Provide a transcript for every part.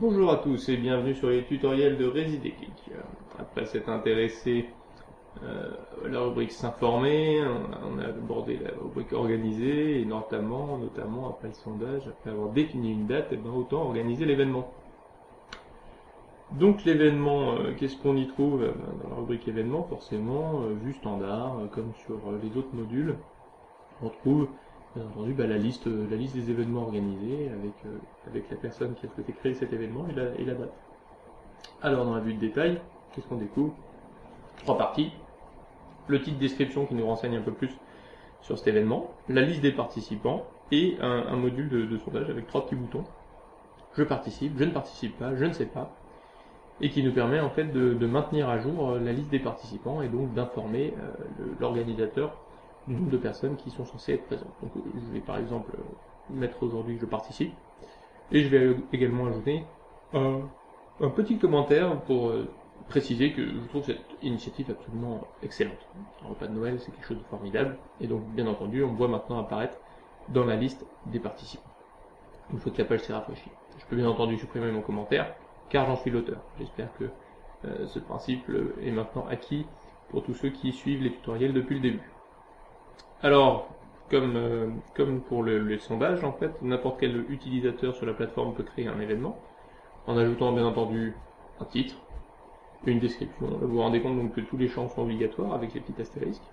Bonjour à tous et bienvenue sur les tutoriels de Residéclic. Après s'être intéressé à la rubrique s'informer, on a abordé la rubrique organiser et notamment après le sondage, après avoir défini une date, et autant organiser l'événement. Donc l'événement, qu'est-ce qu'on y trouve dans la rubrique événement? Forcément, vue standard, comme sur les autres modules, on trouve bien entendu la liste des événements organisés avec la personne qui a souhaité créer cet événement et la date. Alors dans la vue de détail, qu'est-ce qu'on découvre? 3 parties. Le titre description qui nous renseigne un peu plus sur cet événement, la liste des participants et un module de sondage avec 3 petits boutons. Je participe, je ne participe pas, je ne sais pas, et qui nous permet en fait de maintenir à jour la liste des participants et donc d'informer l'organisateur du nombre de personnes qui sont censées être présentes. Donc je vais par exemple mettre aujourd'hui que je participe, et je vais également ajouter un petit commentaire pour préciser que je trouve cette initiative absolument excellente. Un repas de Noël, c'est quelque chose de formidable, et donc bien entendu, on voit maintenant apparaître dans la liste des participants, une fois que la page s'est rafraîchie. Je peux bien entendu supprimer mon commentaire, car j'en suis l'auteur. J'espère que ce principe est maintenant acquis pour tous ceux qui suivent les tutoriels depuis le début. Alors, comme pour le sondage, en fait, n'importe quel utilisateur sur la plateforme peut créer un événement, en ajoutant bien entendu un titre, une description. Là, vous vous rendez compte donc que tous les champs sont obligatoires avec les petits astérisques.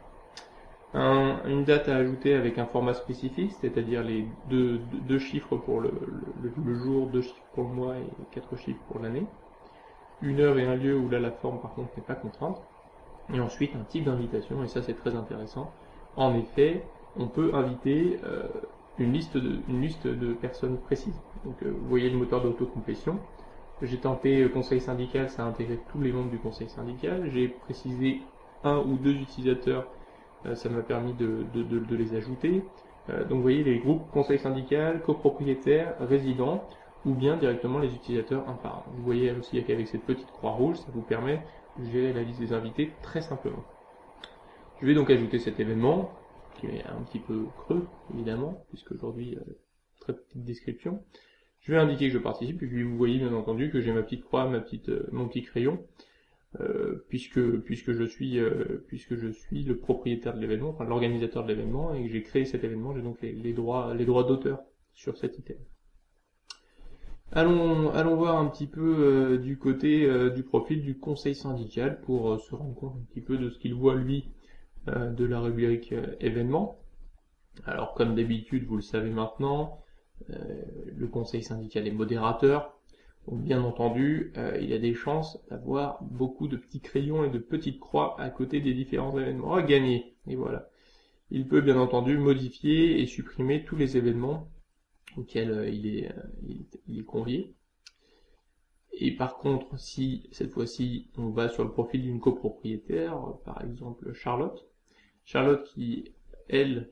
Une date à ajouter avec un format spécifique, c'est-à-dire les deux chiffres pour le jour, 2 chiffres pour le mois et 4 chiffres pour l'année. Une heure et un lieu où là la forme par contre n'est pas contrainte. Et ensuite un type d'invitation, et ça c'est très intéressant. En effet, on peut inviter une liste de personnes précises. Donc vous voyez le moteur d'autocomplétion. J'ai tenté conseil syndical, ça a intégré tous les membres du conseil syndical. J'ai précisé 1 ou 2 utilisateurs, ça m'a permis de les ajouter. Donc vous voyez les groupes conseil syndical, copropriétaires, résidents, ou bien directement les utilisateurs un par un. Vous voyez aussi qu'avec cette petite croix rouge, ça vous permet de gérer la liste des invités très simplement. Je vais donc ajouter cet événement, qui est un petit peu creux, évidemment, puisqu'aujourd'hui, très petite description. Je vais indiquer que je participe, et puis vous voyez bien entendu que j'ai ma petite croix, mon petit crayon, puisque je suis le propriétaire de l'événement, enfin l'organisateur de l'événement, et que j'ai créé cet événement, j'ai donc les droits d'auteur sur cet item. Allons voir un petit peu du côté du profil du conseil syndical pour se rendre compte un petit peu de ce qu'il voit lui de la rubrique événement. Alors comme d'habitude, vous le savez maintenant, le conseil syndical est modérateur, donc bien entendu, il y a des chances d'avoir beaucoup de petits crayons et de petites croix à côté des différents événements. Gagné, et voilà. Il peut bien entendu modifier et supprimer tous les événements auxquels il est convié. Et par contre, si cette fois-ci on va sur le profil d'une copropriétaire, par exemple Charlotte qui, elle,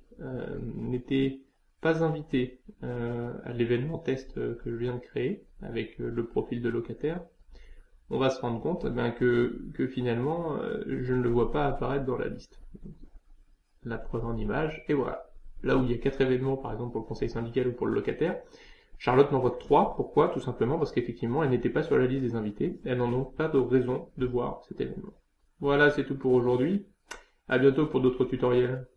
n'était pas invitée à l'événement test que je viens de créer avec le profil de locataire, on va se rendre compte que finalement je ne le vois pas apparaître dans la liste. La preuve en image, et voilà. Là où il y a 4 événements, par exemple pour le conseil syndical ou pour le locataire, Charlotte n'en voit que 3. Pourquoi? Tout simplement parce qu'effectivement, elle n'était pas sur la liste des invités. Elle n'en a pas de raison de voir cet événement. Voilà, c'est tout pour aujourd'hui. À bientôt pour d'autres tutoriels.